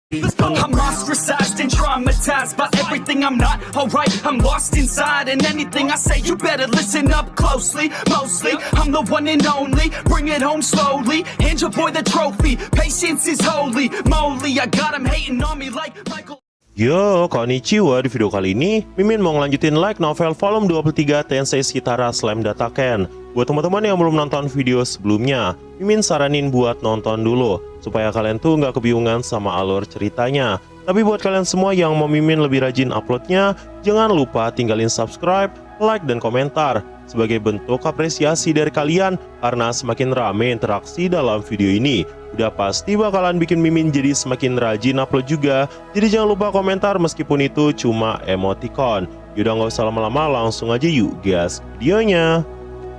I'm ostracized and traumatized by everything I'm not alright. I'm lost inside, and anything I say you better listen up closely. Mostly, I'm the one and only. Bring it home slowly. Hand your boy the trophy. Patience is holy moly. I got him hating on me like Michael. Yo, konnichiwa. Di video kali ini, Mimin mau ngelanjutin Light Novel volume 23 Tensei Shitara Slam Dataken. Buat teman-teman yang belum nonton video sebelumnya, Mimin saranin buat nonton dulu, supaya kalian tuh nggak kebingungan sama alur ceritanya. Tapi buat kalian semua yang mau Mimin lebih rajin uploadnya, jangan lupa tinggalin subscribe, like, dan komentar sebagai bentuk apresiasi dari kalian, karena semakin rame interaksi dalam video ini, udah pasti bakalan bikin Mimin jadi semakin rajin upload juga. Jadi jangan lupa komentar meskipun itu cuma emoticon. Yaudah nggak usah lama-lama, langsung aja yuk gas videonya.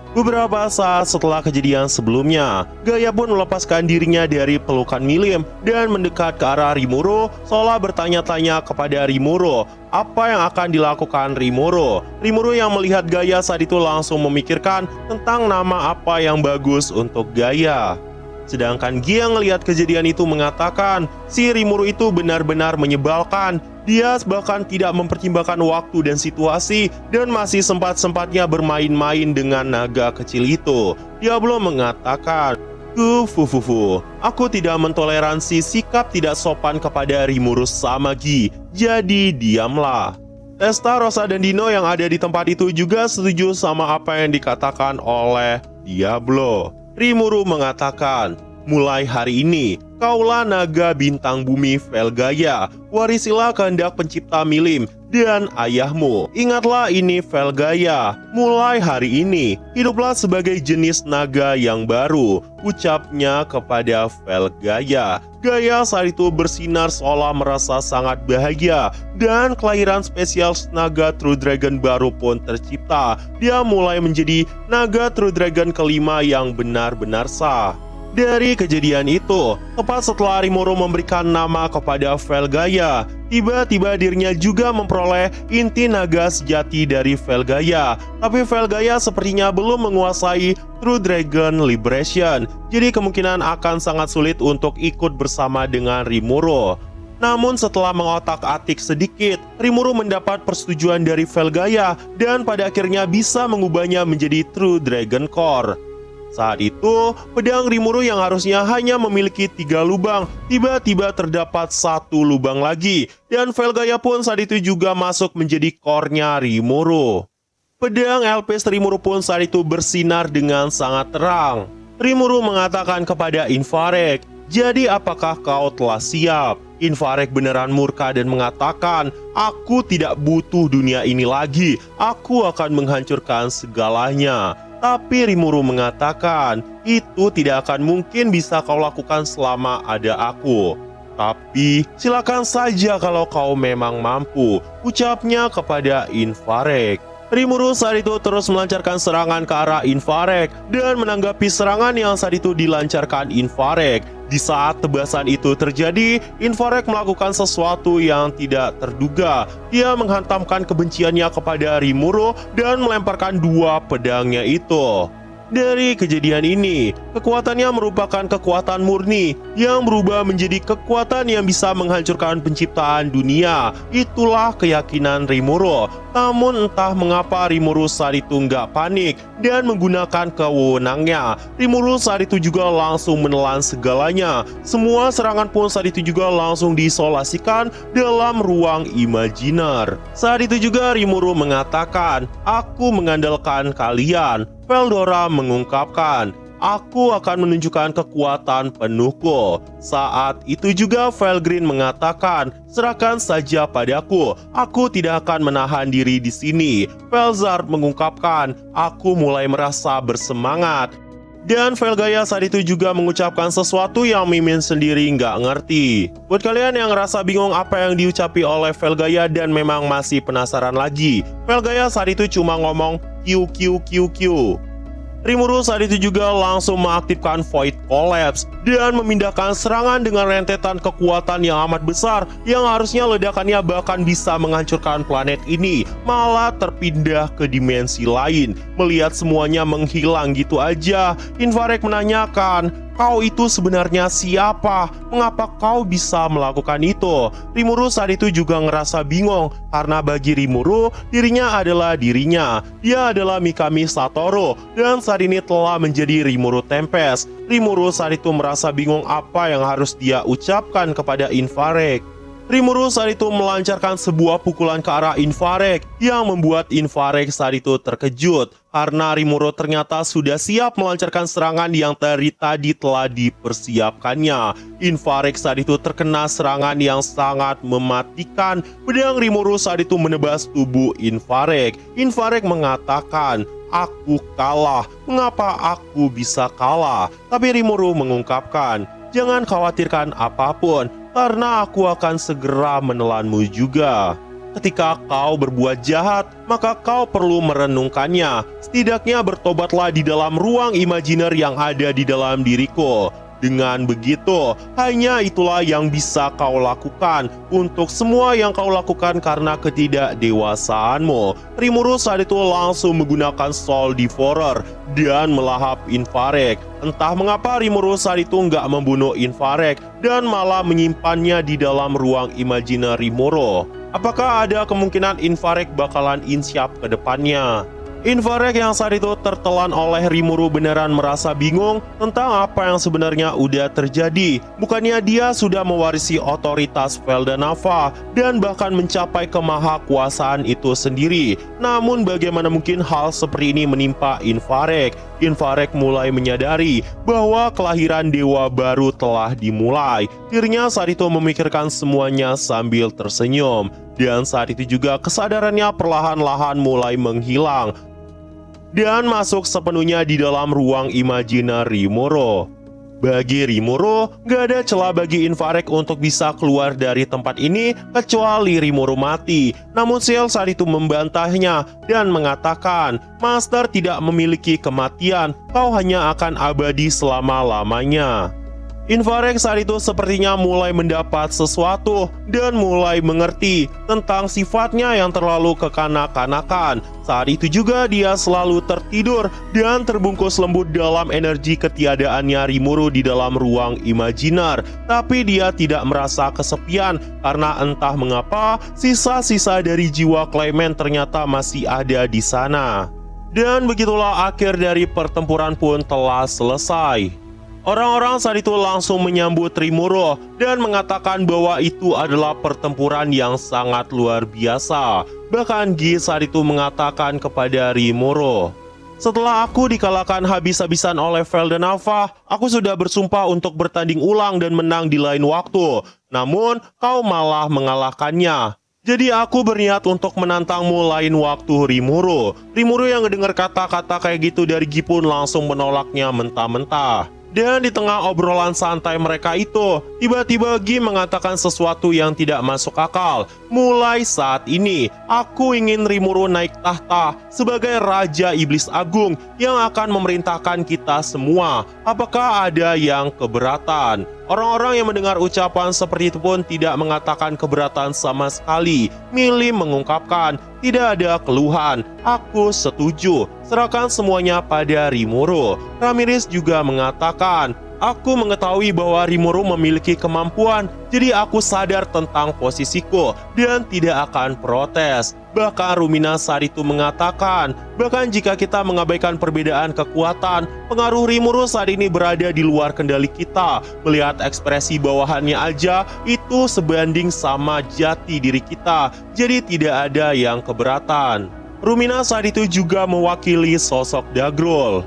Beberapa saat setelah kejadian sebelumnya, Gaia pun melepaskan dirinya dari pelukan Milim dan mendekat ke arah Rimuru, seolah bertanya-tanya kepada Rimuru apa yang akan dilakukan Rimuru. Rimuru yang melihat Gaia saat itu langsung memikirkan tentang nama apa yang bagus untuk Gaia. Sedangkan Gia ngelihat kejadian itu mengatakan, si Rimuru itu benar-benar menyebalkan. Dia bahkan tidak mempertimbangkan waktu dan situasi, dan masih sempat-sempatnya bermain-main dengan naga kecil itu. Dia belum mengatakan, aku tidak mentoleransi sikap tidak sopan kepada Rimuru sama Gi, jadi diamlah. Testa, Rosa, dan Dino yang ada di tempat itu juga setuju sama apa yang dikatakan oleh Diablo. Rimuru mengatakan, mulai hari ini, kaulah naga bintang bumi Velgaia, warisilah kehendak pencipta Milim dan ayahmu. Ingatlah ini Velgaia, mulai hari ini, hiduplah sebagai jenis naga yang baru, ucapnya kepada Velgaia. Gaia saat itu bersinar seolah merasa sangat bahagia, dan kelahiran spesial naga True Dragon baru pun tercipta. Dia mulai menjadi naga True Dragon kelima yang benar-benar sah. Dari kejadian itu, tepat setelah Rimuru memberikan nama kepada Velgaia, tiba-tiba dirinya juga memperoleh inti naga sejati dari Velgaia. Tapi Velgaia sepertinya belum menguasai True Dragon Liberation, jadi kemungkinan akan sangat sulit untuk ikut bersama dengan Rimuru. Namun setelah mengotak-atik sedikit, Rimuru mendapat persetujuan dari Velgaia dan pada akhirnya bisa mengubahnya menjadi True Dragon Core. Saat itu, pedang Rimuru yang harusnya hanya memiliki 3 lubang, tiba-tiba terdapat 1 lubang lagi, dan Velgaia pun saat itu juga masuk menjadi core-nya Rimuru. Pedang Elpis Rimuru pun saat itu bersinar dengan sangat terang. Rimuru mengatakan kepada Infarek, jadi apakah kau telah siap? Infarek beneran murka dan mengatakan, aku tidak butuh dunia ini lagi, aku akan menghancurkan segalanya. Tapi Rimuru mengatakan, itu tidak akan mungkin bisa kau lakukan selama ada aku. Tapi silakan saja kalau kau memang mampu, ucapnya kepada Infarek. Rimuru saat itu terus melancarkan serangan ke arah Infarek dan menanggapi serangan yang saat itu dilancarkan Infarek. Di saat tebasan itu terjadi, Infarek melakukan sesuatu yang tidak terduga. Dia menghantamkan kebenciannya kepada Rimuru dan melemparkan 2 pedangnya itu. Dari kejadian ini, kekuatannya merupakan kekuatan murni yang berubah menjadi kekuatan yang bisa menghancurkan penciptaan dunia. Itulah keyakinan Rimuru. Namun entah mengapa Rimuru saat itu nggak panik dan menggunakan kewenangannya. Rimuru saat itu juga langsung menelan segalanya. Semua serangan pun saat itu juga langsung diisolasikan dalam ruang imajiner. Saat itu juga Rimuru mengatakan, aku mengandalkan kalian. Veldora mengungkapkan, aku akan menunjukkan kekuatan penuhku. Saat itu juga Velgreen mengatakan, serahkan saja padaku, aku tidak akan menahan diri di sini. Velzard mengungkapkan, aku mulai merasa bersemangat. Dan Velgaia saat itu juga mengucapkan sesuatu yang Mimin sendiri nggak ngerti. Buat kalian yang ngerasa bingung apa yang diucapi oleh Velgaia dan memang masih penasaran lagi, Velgaia saat itu cuma ngomong QQQQ. Rimuru saat itu juga langsung mengaktifkan Void Collapse dan memindahkan serangan dengan rentetan kekuatan yang amat besar yang harusnya ledakannya bahkan bisa menghancurkan planet ini, malah terpindah ke dimensi lain. Melihat semuanya menghilang gitu aja, Infarek menanyakan, kau itu sebenarnya siapa? Mengapa kau bisa melakukan itu? Rimuru saat itu juga ngerasa bingung, karena bagi Rimuru, dirinya adalah dirinya. Dia adalah Mikami Satoru, dan saat ini telah menjadi Rimuru Tempest. Rimuru saat itu merasa bingung apa yang harus dia ucapkan kepada Infrared. Rimuru saat itu melancarkan sebuah pukulan ke arah Infrared yang membuat Infrared saat itu terkejut karena Rimuru ternyata sudah siap melancarkan serangan yang dari tadi telah dipersiapkannya. Infrared saat itu terkena serangan yang sangat mematikan. Pedang Rimuru saat itu menebas tubuh Infrared. Infrared mengatakan, "Aku kalah. Mengapa aku bisa kalah?" Tapi Rimuru mengungkapkan, "Jangan khawatirkan apapun, karena aku akan segera menelanmu juga. Ketika kau berbuat jahat, maka kau perlu merenungkannya. Setidaknya bertobatlah di dalam ruang imajiner yang ada di dalam diriku. Dengan begitu, hanya itulah yang bisa kau lakukan untuk semua yang kau lakukan karena ketidakdewasaanmu." Rimuru saat itu langsung menggunakan Soul Devourer dan melahap Infrared. Entah mengapa Rimuru saat itu nggak membunuh Infrared dan malah menyimpannya di dalam ruang imajiner Rimuru. Apakah ada kemungkinan Infrared bakalan insyaf ke depannya? Infrared yang saat itu tertelan oleh Rimuru beneran merasa bingung tentang apa yang sebenarnya udah terjadi. Bukannya dia sudah mewarisi otoritas Veldanava dan bahkan mencapai kemahakuasaan itu sendiri. Namun bagaimana mungkin hal seperti ini menimpa Infrared? Infrared mulai menyadari bahwa kelahiran dewa baru telah dimulai. Dirinya saat itu memikirkan semuanya sambil tersenyum. Dan saat itu juga kesadarannya perlahan-lahan mulai menghilang dan masuk sepenuhnya di dalam ruang imajiner Rimuru. Bagi Rimuru, gak ada celah bagi Infrared untuk bisa keluar dari tempat ini kecuali Rimuru mati. Namun Ciel saat itu membantahnya dan mengatakan, "Master tidak memiliki kematian, kau hanya akan abadi selama-lamanya." Infrared saat itu sepertinya mulai mendapat sesuatu dan mulai mengerti tentang sifatnya yang terlalu kekanak-kanakan. Saat itu juga dia selalu tertidur dan terbungkus lembut dalam energi ketiadaannya Rimuru di dalam ruang imajiner. Tapi dia tidak merasa kesepian karena entah mengapa sisa-sisa dari jiwa Clement ternyata masih ada di sana. Dan begitulah akhir dari pertempuran pun telah selesai. Orang-orang saat itu langsung menyambut Rimuru dan mengatakan bahwa itu adalah pertempuran yang sangat luar biasa. Bahkan Gi saat itu mengatakan kepada Rimuru, "Setelah aku dikalahkan habis-habisan oleh Veldanava, aku sudah bersumpah untuk bertanding ulang dan menang di lain waktu. Namun, kau malah mengalahkannya. Jadi aku berniat untuk menantangmu lain waktu, Rimuru." Rimuru yang mendengar kata-kata kayak gitu dari Gi pun langsung menolaknya mentah-mentah. Dan di tengah obrolan santai mereka itu, tiba-tiba Gi mengatakan sesuatu yang tidak masuk akal. "Mulai saat ini, aku ingin Rimuru naik tahta sebagai Raja Iblis Agung yang akan memerintahkan kita semua. Apakah ada yang keberatan?" Orang-orang yang mendengar ucapan seperti itu pun tidak mengatakan keberatan sama sekali. Milih mengungkapkan, "Tidak ada keluhan, aku setuju. Serahkan semuanya pada Rimuru." Ramirez juga mengatakan, "Aku mengetahui bahwa Rimuru memiliki kemampuan, jadi aku sadar tentang posisiku dan tidak akan protes." Bahkan Rumina saat itu mengatakan, bahkan jika kita mengabaikan perbedaan kekuatan, pengaruh Rimuru saat ini berada di luar kendali kita. Melihat ekspresi bawahannya aja, itu sebanding sama jati diri kita. Jadi tidak ada yang keberatan. Rumina saat itu juga mewakili sosok Dagrul.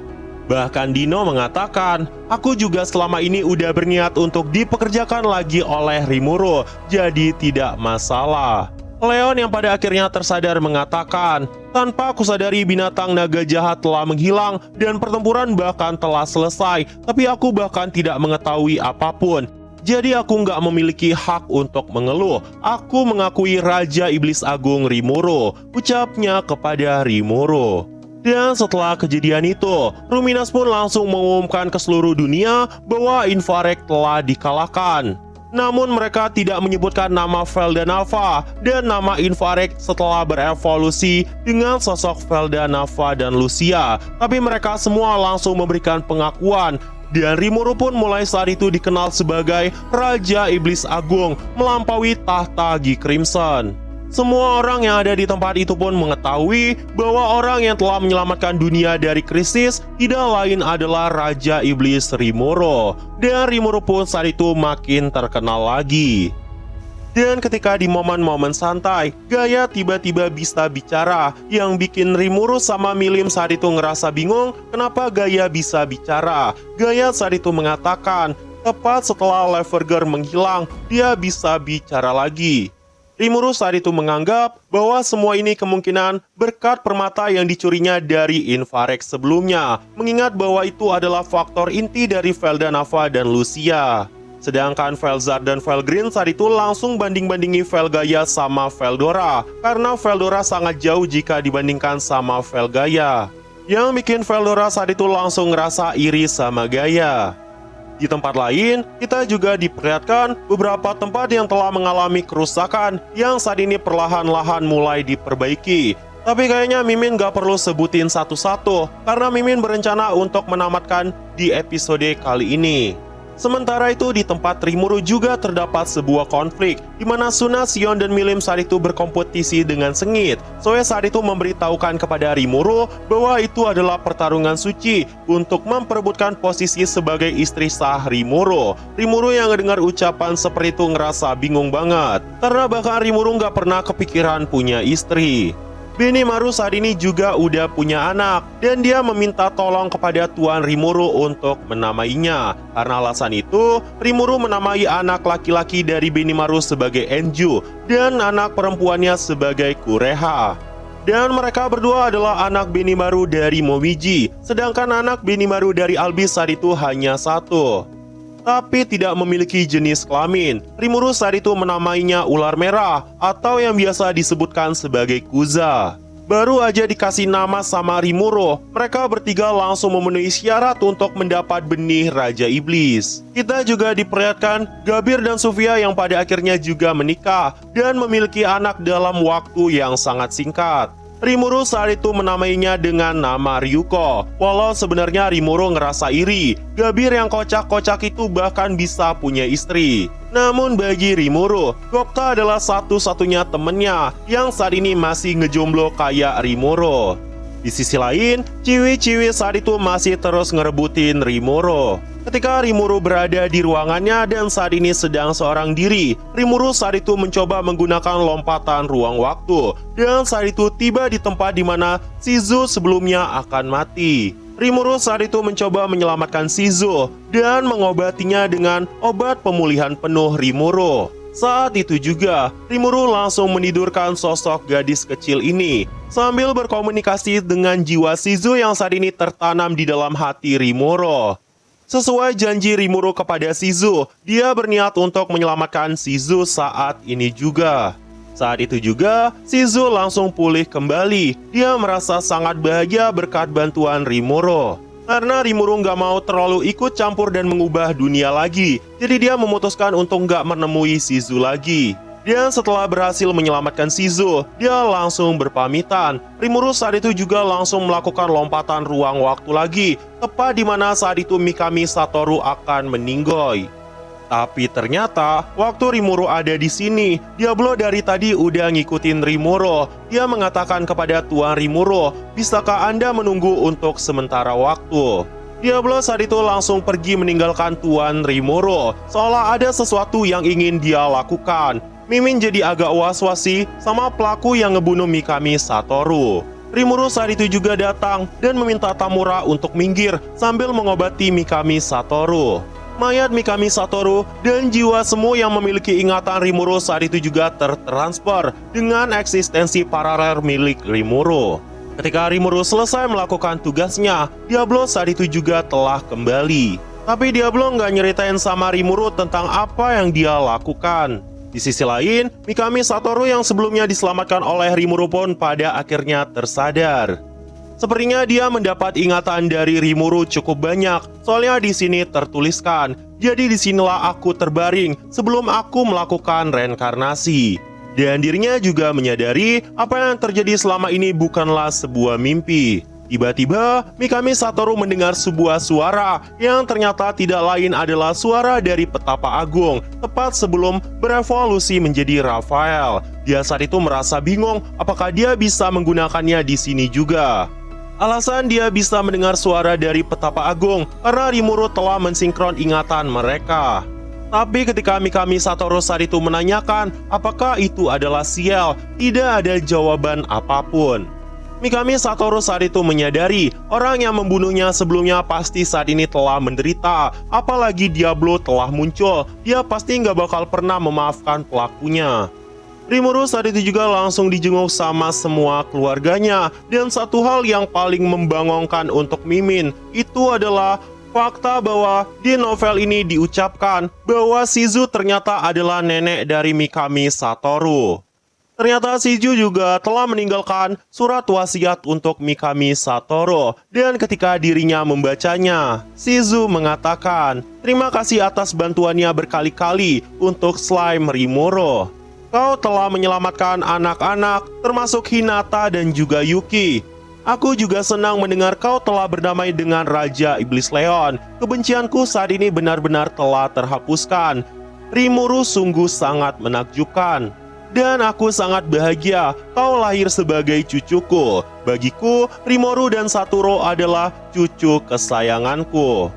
Bahkan Dino mengatakan, "Aku juga selama ini udah berniat untuk dipekerjakan lagi oleh Rimuru, jadi tidak masalah." Leon yang pada akhirnya tersadar mengatakan, "Tanpa aku sadari binatang naga jahat telah menghilang dan pertempuran bahkan telah selesai, tapi aku bahkan tidak mengetahui apapun. Jadi aku nggak memiliki hak untuk mengeluh. Aku mengakui Raja Iblis Agung Rimuru," ucapnya kepada Rimuru. Dan setelah kejadian itu, Ruminas pun langsung mengumumkan ke seluruh dunia bahwa Infrared telah dikalahkan. Namun mereka tidak menyebutkan nama Veldanava dan nama Infrared setelah berevolusi dengan sosok Veldanava dan Lucia. Tapi mereka semua langsung memberikan pengakuan Dan Rimuru pun mulai saat itu dikenal sebagai Raja Iblis Agung, melampaui tahta Gi Crimson. Semua orang yang ada di tempat itu pun mengetahui bahwa orang yang telah menyelamatkan dunia dari krisis tidak lain adalah Raja Iblis Rimuru. Dan Rimuru pun saat itu makin terkenal lagi. Dan ketika di momen-momen santai, Gaia tiba-tiba bisa bicara, yang bikin Rimuru sama Milim saat itu ngerasa bingung kenapa Gaia bisa bicara. Gaia saat itu mengatakan, tepat setelah Leverger menghilang, dia bisa bicara lagi. Rimuru saat itu menganggap bahwa semua ini kemungkinan berkat permata yang dicurinya dari Infarex sebelumnya, mengingat bahwa itu adalah faktor inti dari Veldanava dan Lucia. Sedangkan Velzar dan Velgreen saat itu langsung banding-bandingi Velgaia sama Veldora, karena Veldora sangat jauh jika dibandingkan sama Velgaia. Yang bikin Veldora saat itu langsung ngerasa iri sama Gaia. Di tempat lain, kita juga diperlihatkan beberapa tempat yang telah mengalami kerusakan yang saat ini perlahan-lahan mulai diperbaiki. Tapi kayaknya Mimin gak perlu sebutin satu-satu, karena Mimin berencana untuk menamatkan di episode kali ini. Sementara itu di tempat Rimuru juga terdapat sebuah konflik di mana Suna, Sion, dan Milim saat itu berkompetisi dengan sengit. Zoe saat itu memberitahukan kepada Rimuru bahwa itu adalah pertarungan suci untuk memperebutkan posisi sebagai istri sah Rimuru. Rimuru yang mendengar ucapan seperti itu ngerasa bingung banget, karena bahkan Rimuru nggak pernah kepikiran punya istri. Benimaru saat ini juga udah punya anak, dan dia meminta tolong kepada Tuan Rimuru untuk menamainya. Karena alasan itu, Rimuru menamai anak laki-laki dari Benimaru sebagai Enju, dan anak perempuannya sebagai Kureha. Dan mereka berdua adalah anak Benimaru dari Momiji, sedangkan anak Benimaru dari Albis saat itu hanya satu, tapi tidak memiliki jenis kelamin. Rimuru saat itu menamainya ular merah, atau yang biasa disebutkan sebagai Kuza. Baru aja dikasih nama sama Rimuru, mereka bertiga langsung memenuhi syarat untuk mendapat benih Raja Iblis. Kita juga diperlihatkan Gabir dan Sofia yang pada akhirnya juga menikah dan memiliki anak dalam waktu yang sangat singkat. Rimuru saat itu menamainya dengan nama Ryuko. Walau sebenarnya Rimuru ngerasa iri, Gabir yang kocak-kocak itu bahkan bisa punya istri. Namun bagi Rimuru, Gokta adalah satu-satunya temennya yang saat ini masih ngejomblo kayak Rimuru. Di sisi lain, ciwi-ciwi saat itu masih terus ngerebutin Rimuru. Ketika Rimuru berada di ruangannya dan saat ini sedang seorang diri, Rimuru saat itu mencoba menggunakan lompatan ruang waktu, dan saat itu tiba di tempat di mana Shizu sebelumnya akan mati. Rimuru saat itu mencoba menyelamatkan Shizu dan mengobatinya dengan obat pemulihan penuh Rimuru. Saat itu juga, Rimuru langsung menidurkan sosok gadis kecil ini, sambil berkomunikasi dengan jiwa Shizu yang saat ini tertanam di dalam hati Rimuru. Sesuai janji Rimuru kepada Shizu, dia berniat untuk menyelamatkan Shizu saat ini juga. Saat itu juga, Shizu langsung pulih kembali. Dia merasa sangat bahagia berkat bantuan Rimuru. Karena Rimuru nggak mau terlalu ikut campur dan mengubah dunia lagi, jadi dia memutuskan untuk nggak menemui Shizu lagi. Dan setelah berhasil menyelamatkan Shizu, dia langsung berpamitan. Rimuru saat itu juga langsung melakukan lompatan ruang waktu lagi, tepat di mana saat itu Mikami Satoru akan meninggoy. Tapi ternyata, waktu Rimuru ada di sini, Diablo dari tadi udah ngikutin Rimuru. Dia mengatakan kepada Tuan Rimuru, bisakah Anda menunggu untuk sementara waktu? Diablo saat itu langsung pergi meninggalkan Tuan Rimuru, seolah ada sesuatu yang ingin dia lakukan. Mimin jadi agak was-was sih sama pelaku yang ngebunuh Mikami Satoru. Rimuru saat itu juga datang dan meminta Tamura untuk minggir sambil mengobati Mikami Satoru. Mayat Mikami Satoru dan jiwa semu yang memiliki ingatan Rimuru saat itu juga tertransfer dengan eksistensi paralel milik Rimuru. Ketika Rimuru selesai melakukan tugasnya, Diablo saat itu juga telah kembali. Tapi Diablo nggak nyeritain sama Rimuru tentang apa yang dia lakukan. Di sisi lain, Mikami Satoru yang sebelumnya diselamatkan oleh Rimuru pun pada akhirnya tersadar. Sepertinya dia mendapat ingatan dari Rimuru cukup banyak, soalnya di sini tertuliskan, jadi disinilah aku terbaring sebelum aku melakukan reinkarnasi. Dan dirinya juga menyadari apa yang terjadi selama ini bukanlah sebuah mimpi. Tiba-tiba, Mikami Satoru mendengar sebuah suara yang ternyata tidak lain adalah suara dari Petapa Agung, tepat sebelum berevolusi menjadi Raphael. Dia saat itu merasa bingung apakah dia bisa menggunakannya di sini juga. Alasan dia bisa mendengar suara dari Petapa Agung karena Rimuru telah mensinkron ingatan mereka. Tapi ketika Mikami Satoru saat itu menanyakan apakah itu adalah Ciel, tidak ada jawaban apapun. Mikami Satoru saat itu menyadari orang yang membunuhnya sebelumnya pasti saat ini telah menderita. Apalagi Diablo telah muncul, dia pasti nggak bakal pernah memaafkan pelakunya. Rimuru saat itu juga langsung dijenguk sama semua keluarganya. Dan satu hal yang paling membangongkan untuk Mimin, itu adalah fakta bahwa di novel ini diucapkan bahwa Shizu ternyata adalah nenek dari Mikami Satoru. Ternyata Shizu juga telah meninggalkan surat wasiat untuk Mikami Satoru. Dan ketika dirinya membacanya, Shizu mengatakan, "Terima kasih atas bantuannya berkali-kali untuk slime Rimuru. Kau telah menyelamatkan anak-anak, termasuk Hinata dan juga Yuki. Aku juga senang mendengar kau telah berdamai dengan Raja Iblis Leon. Kebencianku saat ini benar-benar telah terhapuskan. Rimuru sungguh sangat menakjubkan. Dan aku sangat bahagia kau lahir sebagai cucuku. Bagiku, Rimuru dan Satoru adalah cucu kesayanganku."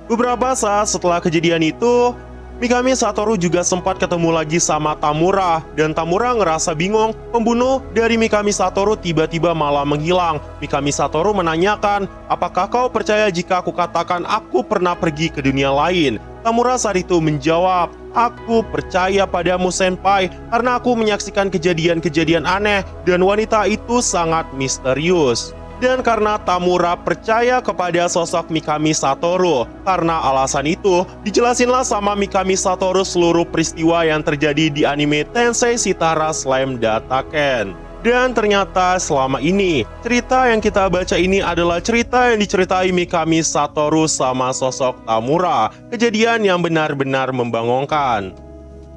Beberapa saat setelah kejadian itu, Mikami Satoru juga sempat ketemu lagi sama Tamura. Dan Tamura ngerasa bingung, pembunuh dari Mikami Satoru tiba-tiba malah menghilang. Mikami Satoru menanyakan, "Apakah kau percaya jika aku katakan aku pernah pergi ke dunia lain?" Tamura saat itu menjawab, "Aku percaya padamu senpai karena aku menyaksikan kejadian-kejadian aneh dan wanita itu sangat misterius." Dan karena Tamura percaya kepada sosok Mikami Satoru, karena alasan itu dijelasinlah sama Mikami Satoru seluruh peristiwa yang terjadi di anime Tensei Shitara Slam Dataken. Dan ternyata selama ini, cerita yang kita baca ini adalah cerita yang diceritai Mikami Satoru sama sosok Tamura. Kejadian yang benar-benar membangongkan.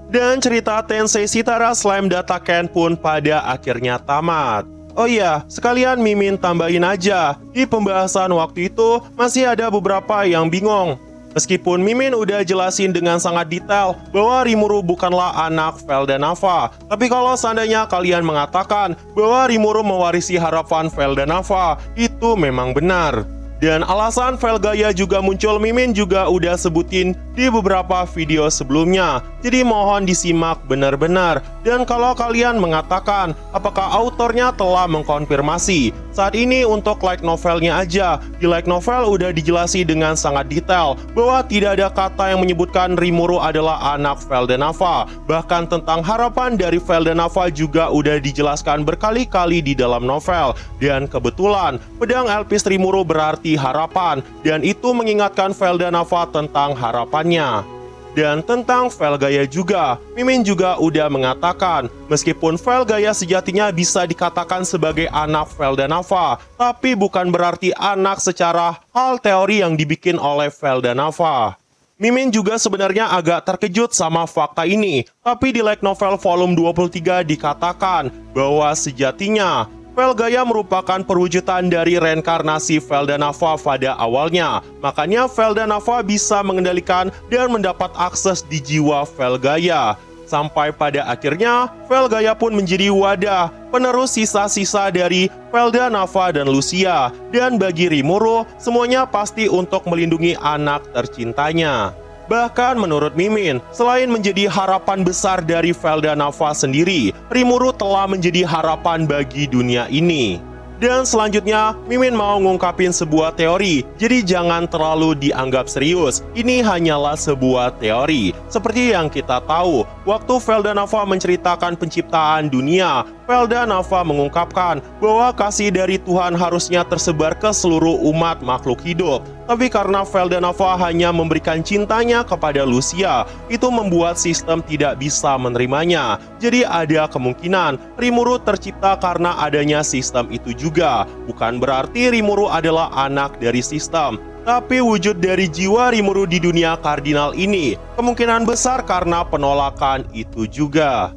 Dan cerita Tensei Shitara Slam Dataken pun pada akhirnya tamat. Oh iya, sekalian Mimin tambahin aja, di pembahasan waktu itu masih ada beberapa yang bingung. Meskipun Mimin udah jelasin dengan sangat detail bahwa Rimuru bukanlah anak Veldanava, tapi kalau seandainya kalian mengatakan bahwa Rimuru mewarisi harapan Veldanava, itu memang benar. Dan alasan Velgaya juga muncul Mimin juga udah sebutin di beberapa video sebelumnya. Jadi mohon disimak benar-benar. Dan kalau kalian mengatakan apakah autornya telah mengkonfirmasi, saat ini untuk light novelnya aja, di light novel udah dijelasi dengan sangat detail bahwa tidak ada kata yang menyebutkan Rimuru adalah anak Veldanava. Bahkan tentang harapan dari Veldanava juga udah dijelaskan berkali-kali di dalam novel. Dan kebetulan pedang Elpis Rimuru berarti harapan, dan itu mengingatkan Veldanava tentang harapannya. Dan tentang Velgaya juga, Mimin juga udah mengatakan, meskipun Velgaya sejatinya bisa dikatakan sebagai anak Veldanava, tapi bukan berarti anak secara hal teori yang dibikin oleh Veldanava. Mimin juga sebenarnya agak terkejut sama fakta ini, tapi di light novel volume 23 dikatakan bahwa sejatinya Velgaya merupakan perwujudan dari reinkarnasi Veldanava pada awalnya. Makanya Veldanava bisa mengendalikan dan mendapat akses di jiwa Velgaya. Sampai pada akhirnya, Velgaya pun menjadi wadah penerus sisa-sisa dari Veldanava dan Lucia. Dan bagi Rimuru, semuanya pasti untuk melindungi anak tercintanya. Bahkan menurut Mimin, selain menjadi harapan besar dari Veldanava sendiri, Rimuru telah menjadi harapan bagi dunia ini. Dan selanjutnya, Mimin mau ngungkapin sebuah teori, jadi jangan terlalu dianggap serius. Ini hanyalah sebuah teori. Seperti yang kita tahu, waktu Veldanava menceritakan penciptaan dunia, Veldanava mengungkapkan bahwa kasih dari Tuhan harusnya tersebar ke seluruh umat makhluk hidup. Tapi karena Veldanava hanya memberikan cintanya kepada Lucia, itu membuat sistem tidak bisa menerimanya. Jadi ada kemungkinan Rimuru tercipta karena adanya sistem itu juga. Bukan berarti Rimuru adalah anak dari sistem, tapi wujud dari jiwa Rimuru di dunia kardinal ini kemungkinan besar karena penolakan itu juga.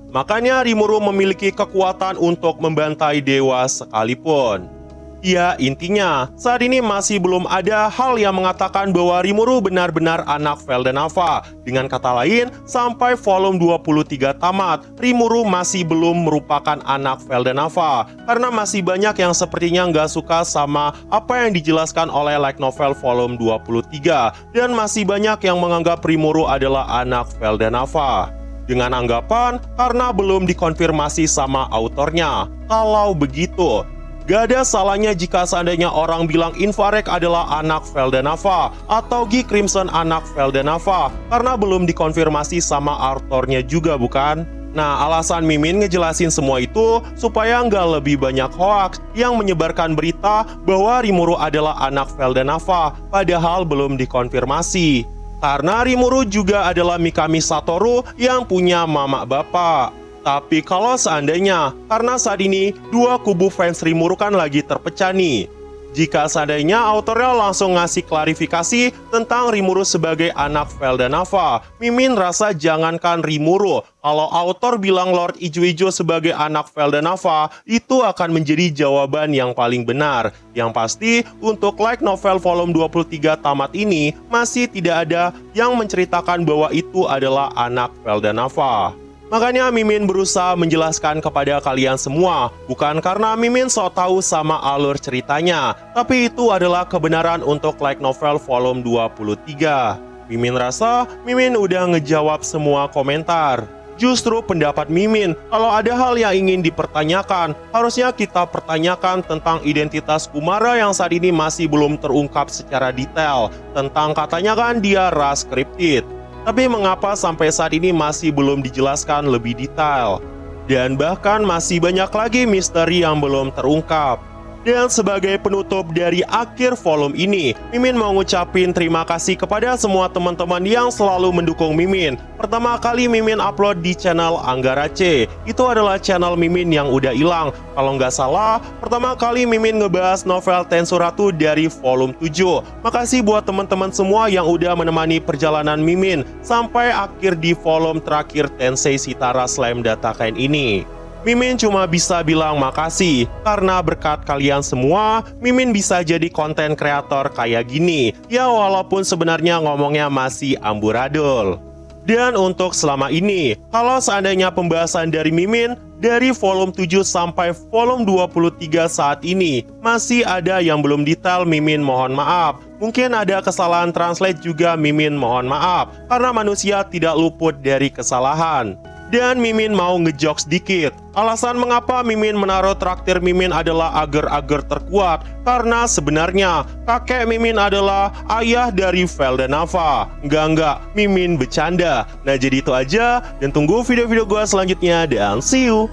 Makanya Rimuru memiliki kekuatan untuk membantai dewa sekalipun. Ya, intinya, saat ini masih belum ada hal yang mengatakan bahwa Rimuru benar-benar anak Veldenava. Dengan kata lain, sampai volume 23 tamat, Rimuru masih belum merupakan anak Veldenava. Karena masih banyak yang sepertinya nggak suka sama apa yang dijelaskan oleh light novel volume 23. Dan masih banyak yang menganggap Rimuru adalah anak Veldenava. Dengan anggapan, karena belum dikonfirmasi sama autornya. Kalau begitu, gak ada salahnya jika seandainya orang bilang Infarect adalah anak Veldenava atau Guy Crimson anak Veldenava karena belum dikonfirmasi sama autornya juga, bukan? Nah, alasan Mimin ngejelasin semua itu supaya nggak lebih banyak hoax yang menyebarkan berita bahwa Rimuru adalah anak Veldenava padahal belum dikonfirmasi. Karena Rimuru juga adalah Mikami Satoru yang punya mama bapak. Tapi kalau seandainya, karena saat ini dua kubu fans Rimuru kan lagi terpecah nih. Jika seandainya autornya langsung ngasih klarifikasi tentang Rimuru sebagai anak Veldenava, Mimin rasa jangankan Rimuru, kalau autor bilang Lord Ijo-Ijo sebagai anak Veldenava, itu akan menjadi jawaban yang paling benar. Yang pasti, untuk light novel volume 23 tamat ini, masih tidak ada yang menceritakan bahwa itu adalah anak Veldenava. Makanya Mimin berusaha menjelaskan kepada kalian semua, bukan karena Mimin sok tahu sama alur ceritanya, tapi itu adalah kebenaran untuk light novel volume 23. Mimin rasa Mimin udah ngejawab semua komentar. Justru pendapat Mimin, kalau ada hal yang ingin dipertanyakan, harusnya kita pertanyakan tentang identitas Kumara yang saat ini masih belum terungkap secara detail. Tentang katanya kan dia ras cryptid. Tapi mengapa sampai saat ini masih belum dijelaskan lebih detail? Dan bahkan masih banyak lagi misteri yang belum terungkap. Dan sebagai penutup dari akhir volume ini, Mimin mau ngucapin terima kasih kepada semua teman-teman yang selalu mendukung Mimin. Pertama kali Mimin upload di channel Anggara C. Itu adalah channel Mimin yang udah hilang. Kalau nggak salah, pertama kali Mimin ngebahas novel Tensuratu dari volume 7. Makasih buat teman-teman semua yang udah menemani perjalanan Mimin sampai akhir di volume terakhir Tensei Shitara Slam Data Kain ini. Mimin cuma bisa bilang makasih, karena berkat kalian semua, Mimin bisa jadi konten kreator kayak gini. Ya walaupun sebenarnya ngomongnya masih amburadul. Dan untuk selama ini, kalau seandainya pembahasan dari Mimin, dari volume 7 sampai volume 23 saat ini, masih ada yang belum detail, Mimin mohon maaf. Mungkin ada kesalahan translate juga, Mimin mohon maaf. Karena manusia tidak luput dari kesalahan. Dan Mimin mau ngejok sedikit. Alasan mengapa Mimin menaruh traktir Mimin adalah agar-agar terkuat. Karena sebenarnya kakek Mimin adalah ayah dari Veldenava. Enggak, Mimin bercanda. Nah jadi itu aja. Dan tunggu video-video gue selanjutnya dan see you.